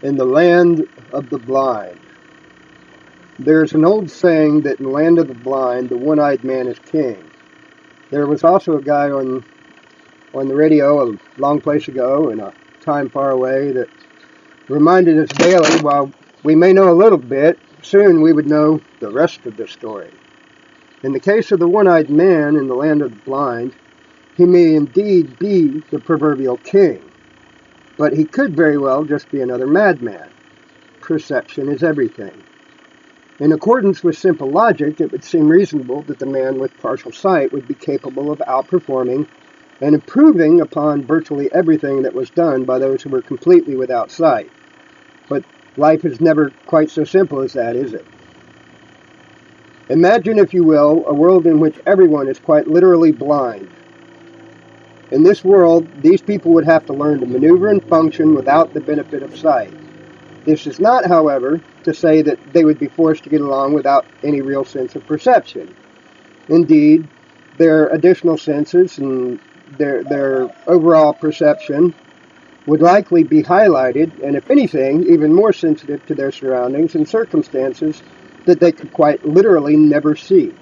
in the land of the blind. There's an old saying that in the land of the blind, the one-eyed man is king. There was also a guy on the radio a long place ago in a time far away that reminded us daily, while we may know a little bit, soon we would know the rest of the story. In the case of the one-eyed man in the land of the blind, he may indeed be the proverbial king, but he could very well just be another madman. Perception is everything. In accordance with simple logic, it would seem reasonable that the man with partial sight would be capable of outperforming and improving upon virtually everything that was done by those who were completely without sight. But life is never quite so simple as that, is it? Imagine, if you will, a world in which everyone is quite literally blind. In this world, these people would have to learn to maneuver and function without the benefit of sight. This is not, however, to say that they would be forced to get along without any real sense of perception. Indeed, their additional senses and their overall perception would likely be highlighted, and if anything, even more sensitive to their surroundings and circumstances that they could quite literally never see.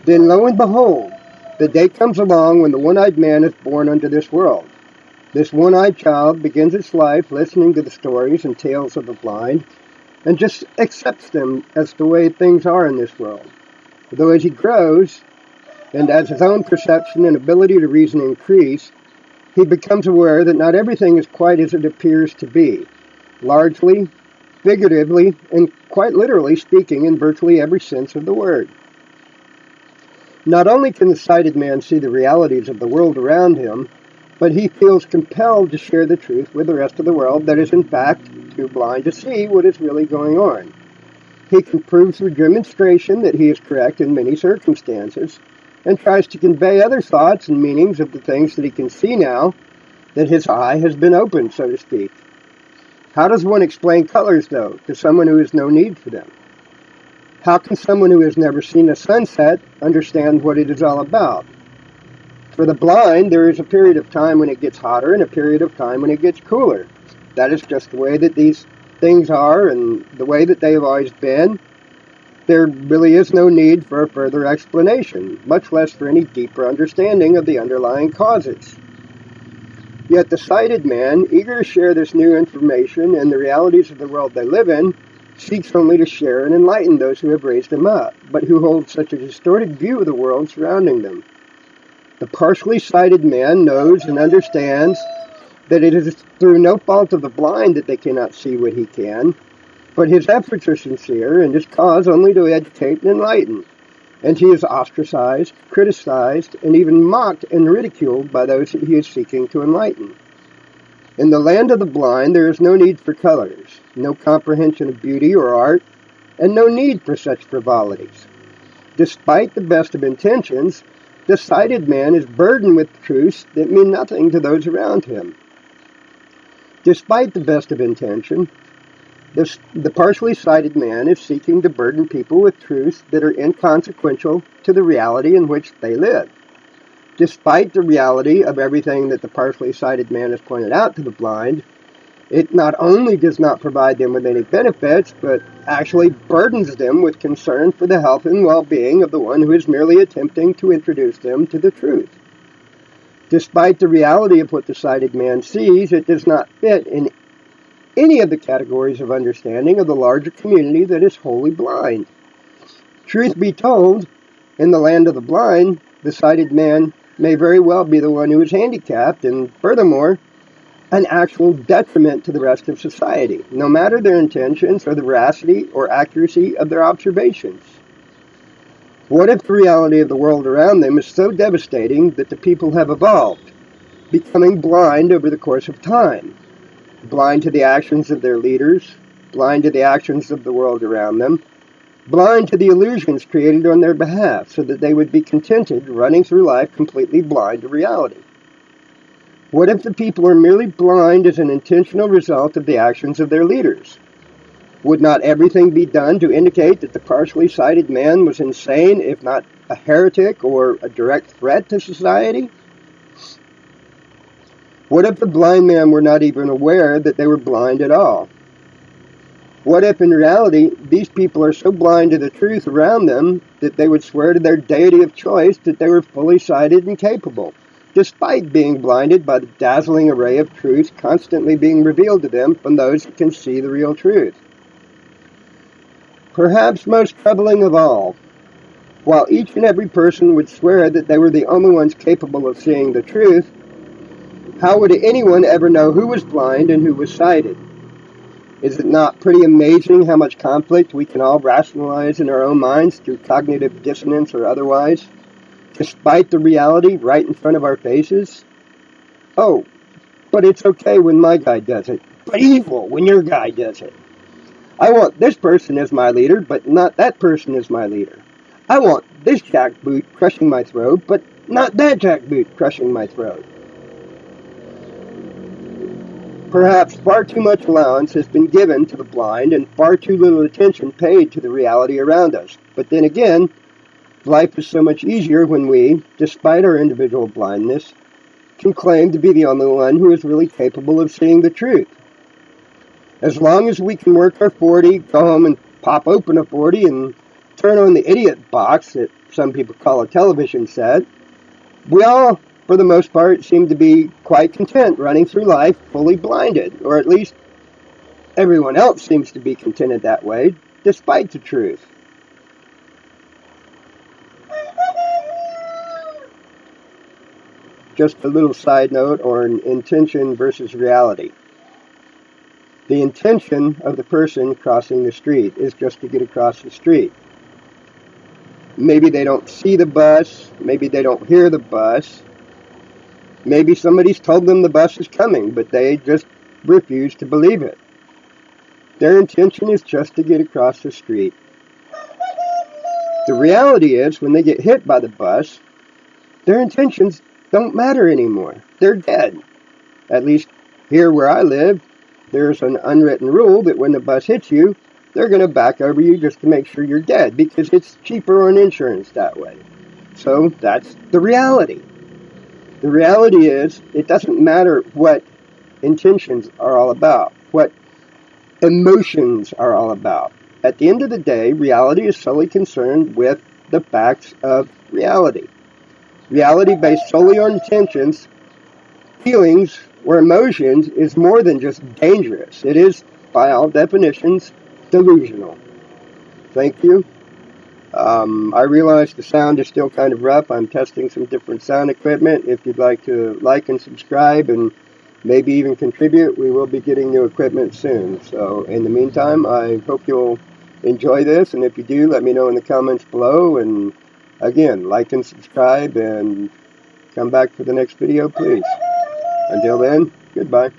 Then lo and behold, the day comes along when the one-eyed man is born unto this world. This one-eyed child begins its life listening to the stories and tales of the blind, and just accepts them as the way things are in this world. Though as he grows, and as his own perception and ability to reason increase, he becomes aware that not everything is quite as it appears to be. Largely, figuratively, and quite literally speaking in virtually every sense of the word. Not only can the sighted man see the realities of the world around him, but he feels compelled to share the truth with the rest of the world that is in fact too blind to see what is really going on. He can prove through demonstration that he is correct in many circumstances, and tries to convey other thoughts and meanings of the things that he can see now that his eye has been opened, so to speak. How does one explain colors, though, to someone who has no need for them? How can someone who has never seen a sunset understand what it is all about? For the blind, there is a period of time when it gets hotter and a period of time when it gets cooler. That is just the way that these things are and the way that they have always been. There really is no need for a further explanation, much less for any deeper understanding of the underlying causes. Yet the sighted man, eager to share this new information and the realities of the world they live in, seeks only to share and enlighten those who have raised him up, but who hold such a distorted view of the world surrounding them. The partially sighted man knows and understands that it is through no fault of the blind that they cannot see what he can, but his efforts are sincere and his cause only to educate and enlighten, and he is ostracized, criticized, and even mocked and ridiculed by those that he is seeking to enlighten. In the land of the blind, there is no need for colors, no comprehension of beauty or art, and no need for such frivolities. Despite the best of intentions, the sighted man is burdened with truths that mean nothing to those around him. Despite the best of intention, the partially sighted man is seeking to burden people with truths that are inconsequential to the reality in which they live. Despite the reality of everything that the partially sighted man has pointed out to the blind, it not only does not provide them with any benefits, but actually burdens them with concern for the health and well-being of the one who is merely attempting to introduce them to the truth. Despite the reality of what the sighted man sees, it does not fit in any of the categories of understanding of the larger community that is wholly blind. Truth be told, in the land of the blind, the sighted man may very well be the one who is handicapped and, furthermore, an actual detriment to the rest of society, no matter their intentions or the veracity or accuracy of their observations. What if the reality of the world around them is so devastating that the people have evolved, becoming blind over the course of time? Blind to the actions of their leaders, blind to the actions of the world around them, blind to the illusions created on their behalf, so that they would be contented running through life completely blind to reality. What if the people are merely blind as an intentional result of the actions of their leaders? Would not everything be done to indicate that the partially sighted man was insane, if not a heretic or a direct threat to society? What if the blind man were not even aware that they were blind at all? What if in reality these people are so blind to the truth around them that they would swear to their deity of choice that they were fully sighted and capable, despite being blinded by the dazzling array of truths constantly being revealed to them from those who can see the real truth? Perhaps most troubling of all, while each and every person would swear that they were the only ones capable of seeing the truth, how would anyone ever know who was blind and who was sighted? Is it not pretty amazing how much conflict we can all rationalize in our own minds through cognitive dissonance or otherwise, despite the reality right in front of our faces? Oh, but it's okay when my guy does it, but evil when your guy does it. I want this person as my leader, but not that person as my leader. I want this jackboot crushing my throat, but not that jackboot crushing my throat. Perhaps far too much allowance has been given to the blind and far too little attention paid to the reality around us. But then again, life is so much easier when we, despite our individual blindness, can claim to be the only one who is really capable of seeing the truth. As long as we can work our 40, go home and pop open a 40 and turn on the idiot box that some people call a television set, we all, for the most part, seem to be quite content running through life fully blinded, or at least everyone else seems to be contented that way, despite the truth. Just a little side note on intention versus reality. The intention of the person crossing the street is just to get across the street. Maybe they don't see the bus, maybe they don't hear the bus, maybe somebody's told them the bus is coming, but they just refuse to believe it. Their intention is just to get across the street. The reality is, when they get hit by the bus, their intentions don't matter anymore. They're dead. At least here where I live, there's an unwritten rule that when the bus hits you, they're going to back over you just to make sure you're dead, because it's cheaper on insurance that way. So that's the reality. The reality is, it doesn't matter what intentions are all about, what emotions are all about. At the end of the day, reality is solely concerned with the facts of reality. Reality based solely on intentions, feelings, or emotions is more than just dangerous. It is, by all definitions, delusional. Thank you. I realize the sound is still kind of rough. I'm testing some different sound equipment. If you'd like to like and subscribe and maybe even contribute, we will be getting new equipment soon. So in the meantime, I hope you'll enjoy this. And if you do, let me know in the comments below. And again, like and subscribe and come back for the next video, please. Until then, goodbye.